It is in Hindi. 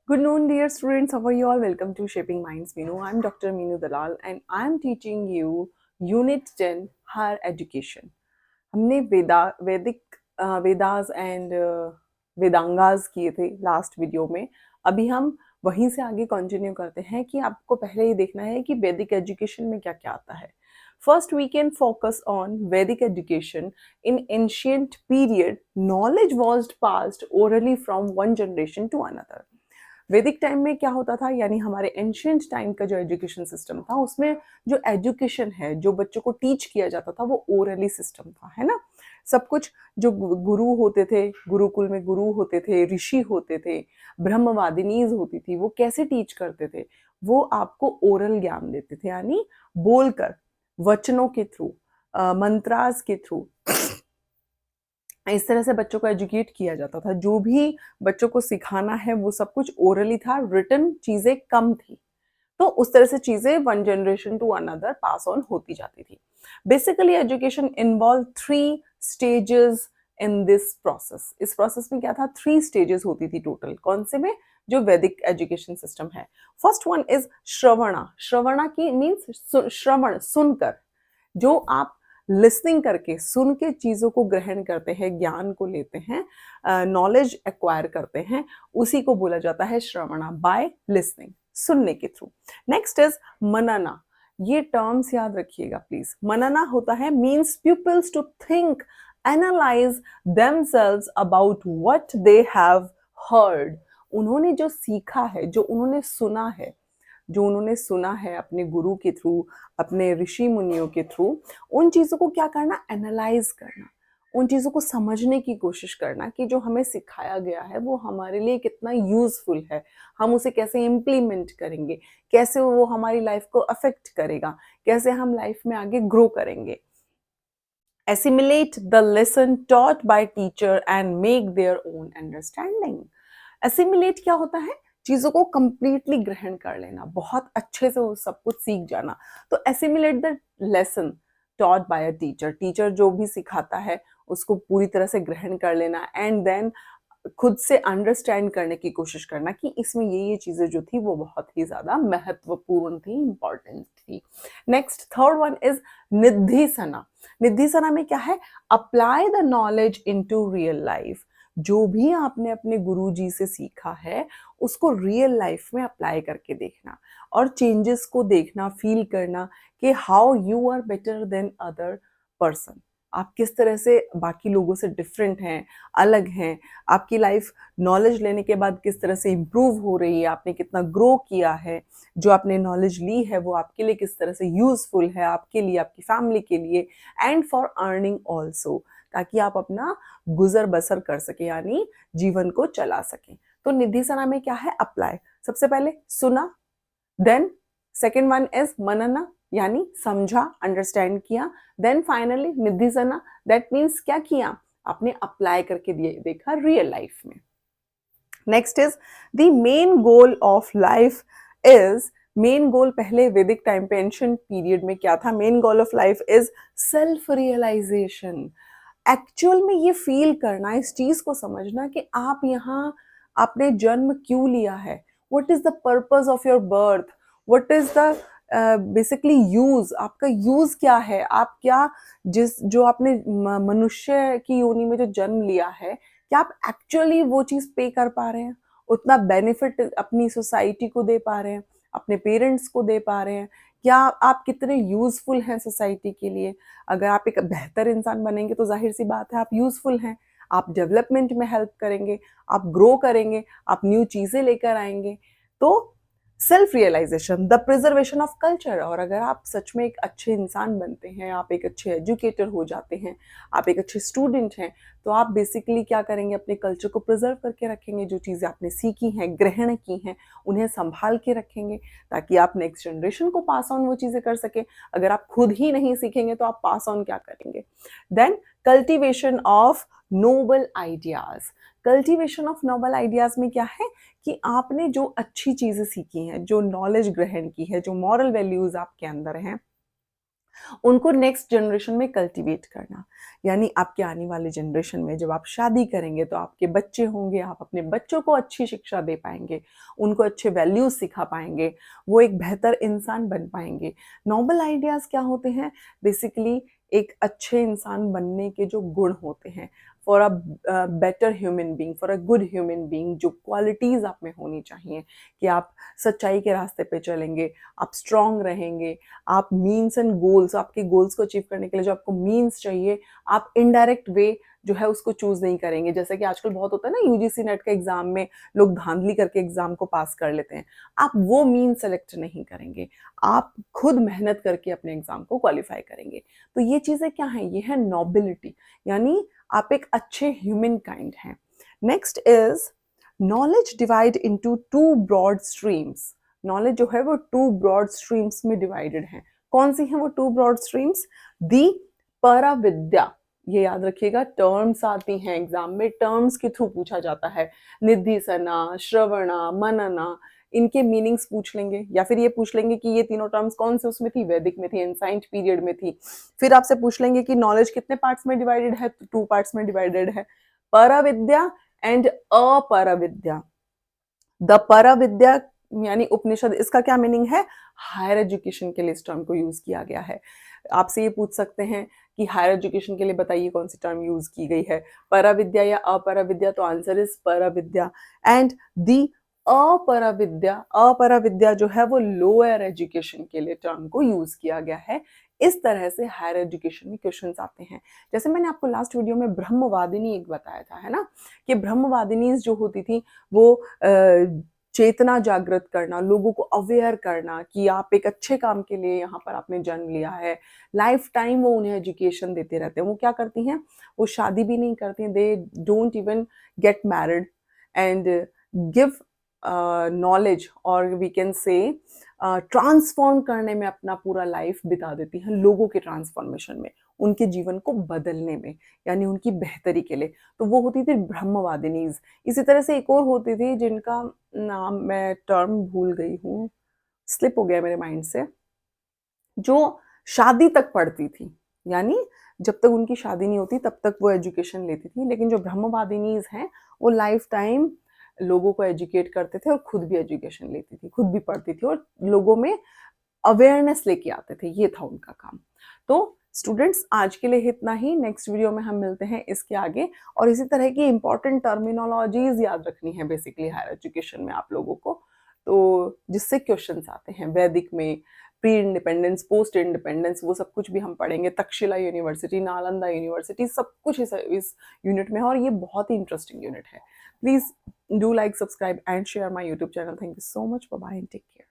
Good noon, dear students. How are you all? Welcome to Shaping Minds. Meenu. I'm Dr. Meenu Dalal and I'm teaching you Unit 10 Higher Education. हमने वेदास एंड वेदांगास किए थे लास्ट वीडियो में। अभी हम वहीं से आगे कंटिन्यू करते हैं कि आपको पहले ये देखना है कि वैदिक एजुकेशन में क्या क्या आता है। First, we can focus on Vedic education. In ancient period, knowledge was passed orally from one generation to another. वैदिक टाइम में क्या होता था, यानी हमारे एंशियंट टाइम का जो एजुकेशन सिस्टम था उसमें जो एजुकेशन है, जो बच्चों को टीच किया जाता था वो ओरली सिस्टम था, है ना। सब कुछ जो गुरु होते थे, गुरुकुल में गुरु होते थे, ऋषि होते थे, ब्रह्मवादिनीज होती थी, वो कैसे टीच करते थे, वो आपको ओरल ज्ञान देते थे, यानी बोलकर, वचनों के थ्रू, मंत्रास के थ्रू इस तरह से बच्चों को एजुकेट किया जाता था। जो भी बच्चों को सिखाना है वो सब कुछ ओरली था, रिटन चीजें कम थी। तो उस तरह से चीजें one generation to another pass on होती जाती थी। Basically education involve 3 stages in this process. इस प्रोसेस में क्या था, 3 स्टेजेस होती थी टोटल। कौन से में? जो वैदिक एजुकेशन सिस्टम है। First one is Shravana. Shravana की मीन्स श्रवण, सुनकर। जो आप लिसनिंग करके, सुन के चीज़ों को ग्रहण करते हैं, ज्ञान को लेते हैं, नॉलेज एक्वायर करते हैं, उसी को बोला जाता है श्रवणा, बाय लिसनिंग, सुनने के थ्रू। नेक्स्ट इज मनना। ये टर्म्स याद रखिएगा प्लीज। मनना होता है means peoples to think, analyse themselves about what they have heard. उन्होंने जो सीखा है, जो उन्होंने सुना है, जो उन्होंने सुना है अपने गुरु के थ्रू, अपने ऋषि मुनियों के थ्रू, उन चीज़ों को क्या करना, एनालाइज करना, उन चीज़ों को समझने की कोशिश करना कि जो हमें सिखाया गया है वो हमारे लिए कितना यूजफुल है, हम उसे कैसे इम्प्लीमेंट करेंगे, कैसे वो हमारी लाइफ को अफेक्ट करेगा, कैसे हम लाइफ में आगे ग्रो करेंगे। Assimilate the lesson taught by teacher and make their own understanding. Assimilate क्या होता है, चीजों को कंप्लीटली ग्रहण कर लेना, बहुत अच्छे से वो सब कुछ सीख जाना। तो assimilate the lesson taught by a teacher, teacher जो भी सिखाता है उसको पूरी तरह से ग्रहण कर लेना, एंड देन खुद से अंडरस्टैंड करने की कोशिश करना कि इसमें ये चीजें जो थी वो बहुत ही ज्यादा महत्वपूर्ण थी, इंपॉर्टेंट थी। Next, third one is Nidhisana. Nidhisana में क्या है, apply the knowledge into real life. जो भी आपने अपने गुरुजी से सीखा है उसको रियल लाइफ में अप्लाई करके देखना और चेंजेस को देखना, फील करना कि how you are better than other person. आप किस तरह से बाकी लोगों से डिफरेंट हैं, अलग हैं। आपकी लाइफ नॉलेज लेने के बाद किस तरह से इम्प्रूव हो रही है, आपने कितना ग्रो किया है, जो आपने नॉलेज ली है वो आपके लिए किस तरह से यूजफुल है, आपके लिए, आपकी फैमिली के लिए, एंड फॉर अर्निंग ऑल्सो, ताकि आप अपना गुजर बसर कर सके, यानी जीवन को चला सकें। तो निधिसना में क्या है, अप्लाई। सबसे पहले सुना, देन सेकेंड वन इज मनना, यानी समझा, अंडरस्टैंड किया, देन फाइनली निधिसना, दैट मीन्स क्या किया, आपने अप्लाई करके देखा रियल लाइफ में। Next is the main goal of life is, main goal पहले वैदिक टाइम पे, एंशिएंट पीरियड में क्या था, main goal of life is self realisation. Actual में ये फील करना, इस चीज को समझना कि आप यहाँ, आपने जन्म क्यों लिया है, what is the purpose of your birth, what is the basically use, आपका यूज क्या है, आप क्या, जिस जो आपने मनुष्य की योनि में जो जन्म लिया है, क्या आप एक्चुअली वो चीज पे कर पा रहे हैं, उतना बेनिफिट अपनी सोसाइटी को दे पा रहे हैं, अपने पेरेंट्स को दे पा रहे हैं, क्या आप कितने यूजफुल हैं सोसाइटी के लिए। अगर आप एक बेहतर इंसान बनेंगे तो जाहिर सी बात है आप यूजफुल हैं, आप डेवलपमेंट में हेल्प करेंगे, आप ग्रो करेंगे, आप न्यू चीजें लेकर आएंगे। तो self realisation, the preservation of culture. और अगर आप सच में एक अच्छे इंसान बनते हैं, आप एक अच्छे एजुकेटर हो जाते हैं, आप एक अच्छे स्टूडेंट हैं, तो आप बेसिकली क्या करेंगे, अपने कल्चर को प्रिजर्व करके रखेंगे, जो चीज़ें आपने सीखी हैं, ग्रहण की हैं, उन्हें संभाल के रखेंगे ताकि आप नेक्स्ट जनरेशन को पास ऑन वो चीज़ें कर सके। अगर आप खुद ही नहीं सीखेंगे तो आप पास ऑन क्या करेंगे। Then cultivation of noble ideas. Cultivation of noble ideas में क्या है कि आपने जो अच्छी चीजें सीखी हैं, जो नॉलेज ग्रहण की है, जो मॉरल वैल्यूज आपके अंदर हैं, उनको नेक्स्ट जनरेशन में कल्टीवेट करना, यानी आपके आने वाले जनरेशन में जब आप शादी करेंगे तो आपके बच्चे होंगे, आप अपने बच्चों को अच्छी शिक्षा दे पाएंगे, उनको अच्छे वैल्यूज सिखा पाएंगे, वो एक बेहतर इंसान बन पाएंगे। नोबल आइडियाज क्या होते हैं? बेसिकली एक अच्छे इंसान बनने के जो गुण होते हैं, for a better human being, for a good human being, जो क्वालिटीज आप में होनी चाहिए कि आप सच्चाई के रास्ते पे चलेंगे, आप स्ट्रांग रहेंगे, आप मीन्स एंड गोल्स, आपके गोल्स को अचीव करने के लिए जो आपको मीन्स चाहिए, आप इनडायरेक्ट वे जो है उसको चूज नहीं करेंगे। जैसे कि आजकल बहुत होता है ना, यूजीसी नेट के एग्जाम में लोग धांधली करके एग्जाम को पास कर लेते हैं। आप वो मीन सेलेक्ट नहीं करेंगे, आप खुद मेहनत करके अपने एग्जाम को क्वालिफाई करेंगे। तो ये चीजें क्या है? ये है नोबिलिटी, यानी आप एक अच्छे ह्यूमन काइंड हैं। Next is knowledge divide into two broad streams. Knowledge जो है वो टू ब्रॉड स्ट्रीम्स में डिवाइडेड है। कौन सी है वो टू ब्रॉड स्ट्रीम्स? दी पराविद्या, ये याद रखिएगा, टर्म्स आती हैं एग्जाम में, टर्म्स के थ्रू पूछा जाता है। निधिसना, श्रवणा, मनना, इनके मीनिंग्स पूछ लेंगे, या फिर ये पूछ लेंगे कि ये तीनों टर्म्स कौन से उसमें थी, वैदिक में थी, एंसाइंट पीरियड में थी। फिर आपसे पूछ लेंगे कि नॉलेज कितने पार्ट्स में डिवाइडेड है, तो 2 पार्ट्स में डिवाइडेड है, पराविद्या एंड अपराविद्या। द पराविद्या यानी उपनिषद, इसका क्या मीनिंग है? हायर एजुकेशन के लिए इस टर्म को यूज किया गया है। आपसे ये पूछ सकते हैं कि हायर एजुकेशन के लिए बताइए कौन सी टर्म यूज की गई है, पराविद्या या अपराविद्या? तो answer is paravidya. And the अपराविद्या, अपराविद्या जो है वो लोअर एजुकेशन के लिए टर्म को यूज किया गया है। इस तरह से हायर एजुकेशन में क्वेश्चंस आते हैं। जैसे मैंने आपको लास्ट वीडियो में ब्रह्मवादिनी एक बताया था, है ना, कि ब्रह्मवादिनी जो होती थी वो चेतना जागृत करना, लोगों को अवेयर करना कि आप एक अच्छे काम के लिए यहाँ पर आपने जन्म लिया है। लाइफ टाइम वो उन्हें एजुकेशन देते रहते हैं। वो क्या करती हैं? वो शादी भी नहीं करती, they don't even get married and give knowledge, और वी कैन से ट्रांसफॉर्म करने में अपना पूरा लाइफ बिता देती हैं, लोगों के ट्रांसफॉर्मेशन में, उनके जीवन को बदलने में, यानी उनकी बेहतरी के लिए। तो वो होती थी ब्रह्मवादिनीज। इसी तरह से एक और होती थी जिनका नाम मैं टर्म भूल गई हूँ, स्लिप हो गया मेरे माइंड से, जो शादी तक पढ़ती थी, यानी जब तक उनकी शादी नहीं होती तब तक वो एजुकेशन लेती थी। लेकिन जो ब्रह्मवादिनीज हैं वो लाइफ टाइम लोगों को एजुकेट करते थे और खुद भी एजुकेशन लेती थी, खुद भी पढ़ती थी और लोगों में अवेयरनेस लेके आते थे। ये था उनका काम। तो स्टूडेंट्स, आज के लिए इतना ही। नेक्स्ट वीडियो में हम मिलते हैं इसके आगे, और इसी तरह की इंपॉर्टेंट टर्मिनोलॉजीज याद रखनी है बेसिकली हायर एजुकेशन में आप लोगों को, तो जिससे क्वेश्चंस आते हैं। वैदिक में प्री इंडिपेंडेंस, पोस्ट इंडिपेंडेंस, वो सब कुछ भी हम पढ़ेंगे। तक्षशिला यूनिवर्सिटी, नालंदा यूनिवर्सिटी, सब कुछ इस यूनिट में है, और ये बहुत ही इंटरेस्टिंग यूनिट है। Please do like, subscribe and share my YouTube channel. Thank you so much, bye bye and take care.